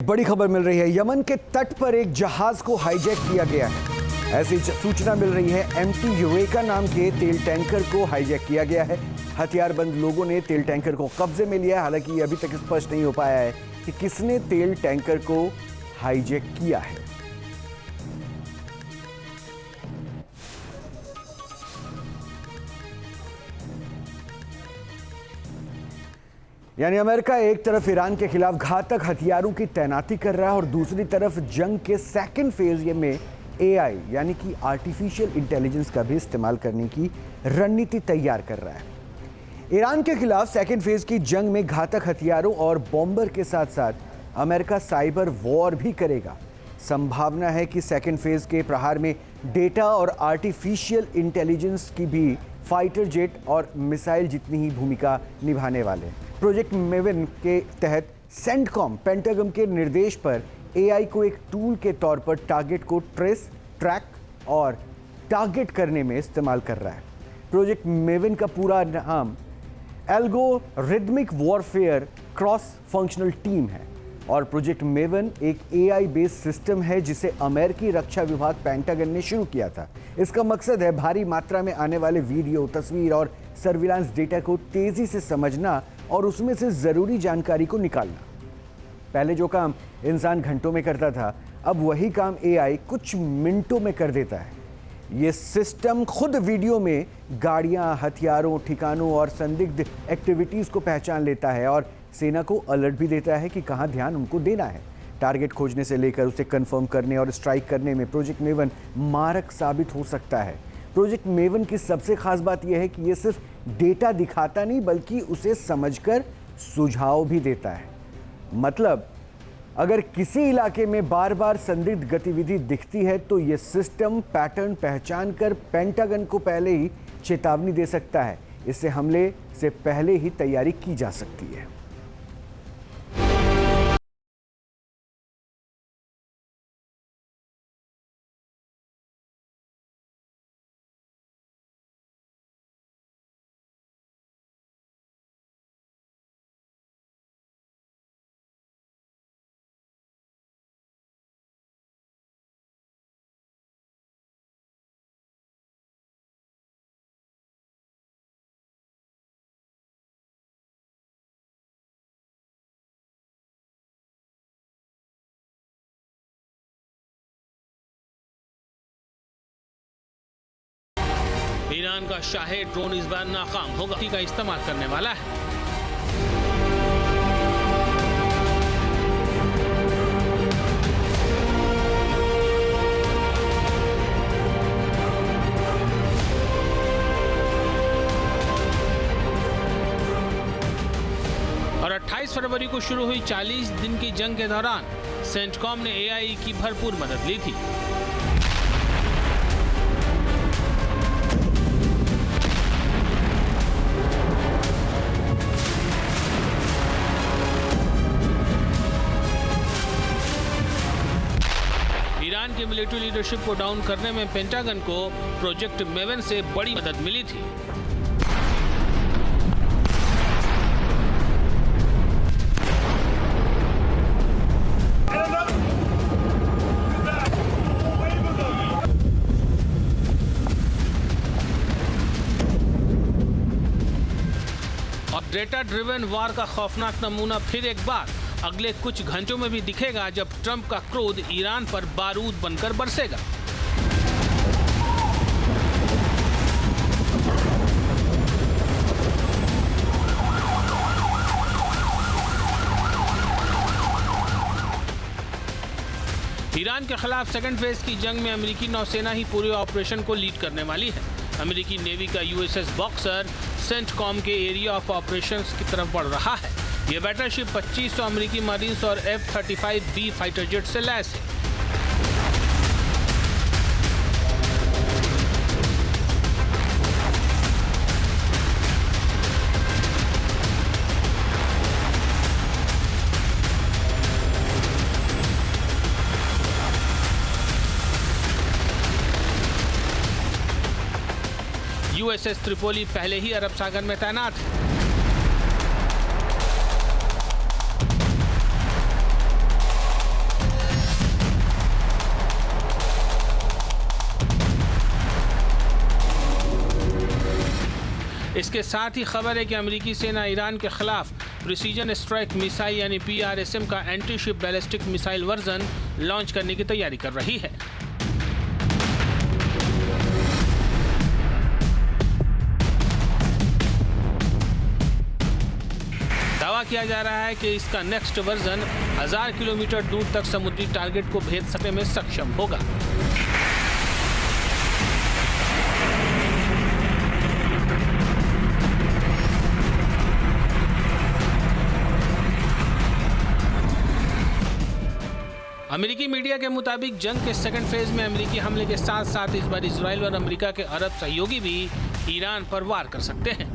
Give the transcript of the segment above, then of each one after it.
बड़ी खबर मिल रही है। यमन के तट पर एक जहाज को हाईजैक किया गया है। ऐसी सूचना मिल रही है। एमटी यूरेका नाम के तेल टैंकर को हाईजैक किया गया है। हथियारबंद लोगों ने तेल टैंकर को कब्जे में लिया है। हालांकि ये अभी तक स्पष्ट नहीं हो पाया है कि किसने तेल टैंकर को हाईजैक किया है। यानी अमेरिका एक तरफ ईरान के खिलाफ घातक हथियारों की तैनाती कर रहा है और दूसरी तरफ जंग के सेकंड फेज में एआई यानी कि आर्टिफिशियल इंटेलिजेंस का भी इस्तेमाल करने की रणनीति तैयार कर रहा है। ईरान के खिलाफ सेकंड फेज की जंग में घातक हथियारों और बॉम्बर के साथ साथ अमेरिका साइबर वॉर भी करेगा। संभावना है कि सेकंड फेज के प्रहार में डेटा और आर्टिफिशियल इंटेलिजेंस की भी फाइटर जेट और मिसाइल जितनी ही भूमिका निभाने वाले हैं। प्रोजेक्ट मेवन के तहत सेंटकॉम पेंटागन के निर्देश पर एआई को एक टूल के तौर पर टारगेट को ट्रेस, ट्रैक और टारगेट करने में इस्तेमाल कर रहा है। प्रोजेक्ट मेवन का पूरा नाम algorithmic warfare cross functional team है और प्रोजेक्ट मेवन एक एआई बेस्ड सिस्टम है जिसे अमेरिकी रक्षा विभाग पेंटागन ने शुरू किया था। इसका मकसद है भारी मात्रा में आने वाले वीडियो, तस्वीर और सर्विलांस डेटा को तेजी से समझना और उसमें से ज़रूरी जानकारी को निकालना। पहले जो काम इंसान घंटों में करता था, अब वही काम एआई कुछ मिनटों में कर देता है। ये सिस्टम खुद वीडियो में गाड़ियां, हथियारों, ठिकानों और संदिग्ध एक्टिविटीज़ को पहचान लेता है और सेना को अलर्ट भी देता है कि कहाँ ध्यान उनको देना है। टारगेट खोजने से लेकर उसे कंफर्म करने और स्ट्राइक करने में प्रोजेक्ट मेवन मारक साबित हो सकता है। प्रोजेक्ट मेवन की सबसे खास बात यह है कि यह सिर्फ डेटा दिखाता नहीं बल्कि उसे समझकर सुझाव भी देता है। मतलब अगर किसी इलाके में बार बार संदिग्ध गतिविधि दिखती है तो यह सिस्टम पैटर्न पहचान कर पेंटागन को पहले ही चेतावनी दे सकता है। इससे हमले से पहले ही तैयारी की जा सकती है। ईरान का शाहे ड्रोन इस बार नाकाम होगा, का इस्तेमाल करने वाला है। और 28 फरवरी को शुरू हुई 40 दिन की जंग के दौरान सेंटकॉम ने एआई की भरपूर मदद ली थी। ईरान की मिलिट्री लीडरशिप को डाउन करने में पेंटागन को प्रोजेक्ट मेवन से बड़ी मदद मिली थी। और डेटा ड्रिवन वार का खौफनाक नमूना फिर एक बार अगले कुछ घंटों में भी दिखेगा जब ट्रंप का क्रोध ईरान पर बारूद बनकर बरसेगा। ईरान के खिलाफ सेकंड फेज की जंग में अमेरिकी नौसेना ही पूरे ऑपरेशन को लीड करने वाली है। अमेरिकी नेवी का यूएसएस बॉक्सर सेंटकॉम के एरिया ऑफ ऑपरेशंस की तरफ बढ़ रहा है। यह बैटलशिप 2500 अमेरिकी मरीन्स और F-35B फाइटर जेट से लैस है। यूएसएस त्रिपोली पहले ही अरब सागर में तैनात है। इसके साथ ही खबर है कि अमेरिकी सेना ईरान के खिलाफ प्रिसीजन स्ट्राइक मिसाइल यानी PRSM का anti ship ballistic missile version launch करने की तैयारी कर रही है। दावा किया जा रहा है कि इसका नेक्स्ट वर्जन 1000 किलोमीटर दूर तक समुद्री टारगेट को भेद सकने में सक्षम होगा। अमेरिकी मीडिया के मुताबिक जंग के सेकंड फेज में अमेरिकी हमले के साथ साथ इस बार इजराइल और अमेरिका के अरब सहयोगी भी ईरान पर वार कर सकते हैं।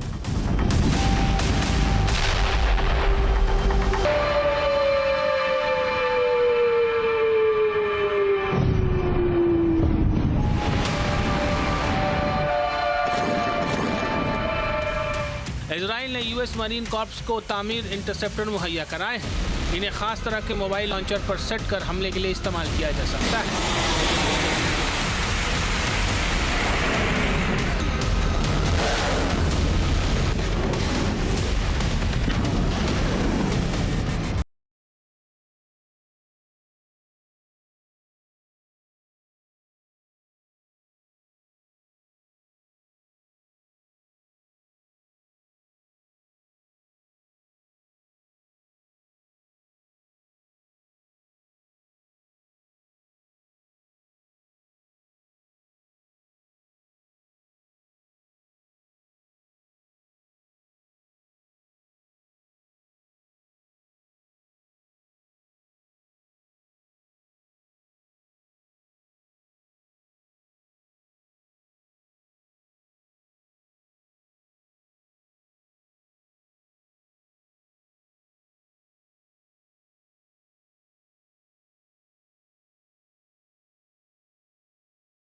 इजराइल ने यूएस मरीन कॉर्प्स को तामीर इंटरसेप्टर मुहैया कराए हैं। इन्हें खास तरह के मोबाइल लॉन्चर पर सेट कर हमले के लिए इस्तेमाल किया जा सकता है।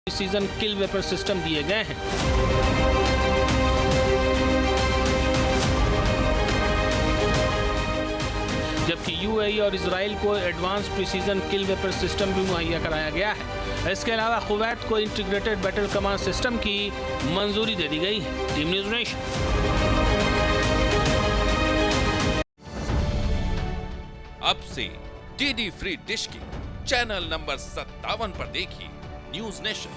प्रिसीजन किल वेपर सिस्टम दिए गए हैं। जबकि यूएई और इजराइल को एडवांस प्रिसीजन किल वेपर सिस्टम भी मुहैया कराया गया है। इसके अलावा कुवैत को इंटीग्रेटेड बैटल कमांड सिस्टम की मंजूरी दे दी गई है। Team news nation. अब से डीडी फ्री डिश की चैनल नंबर 57 पर देखिए न्यूज़ नेशन।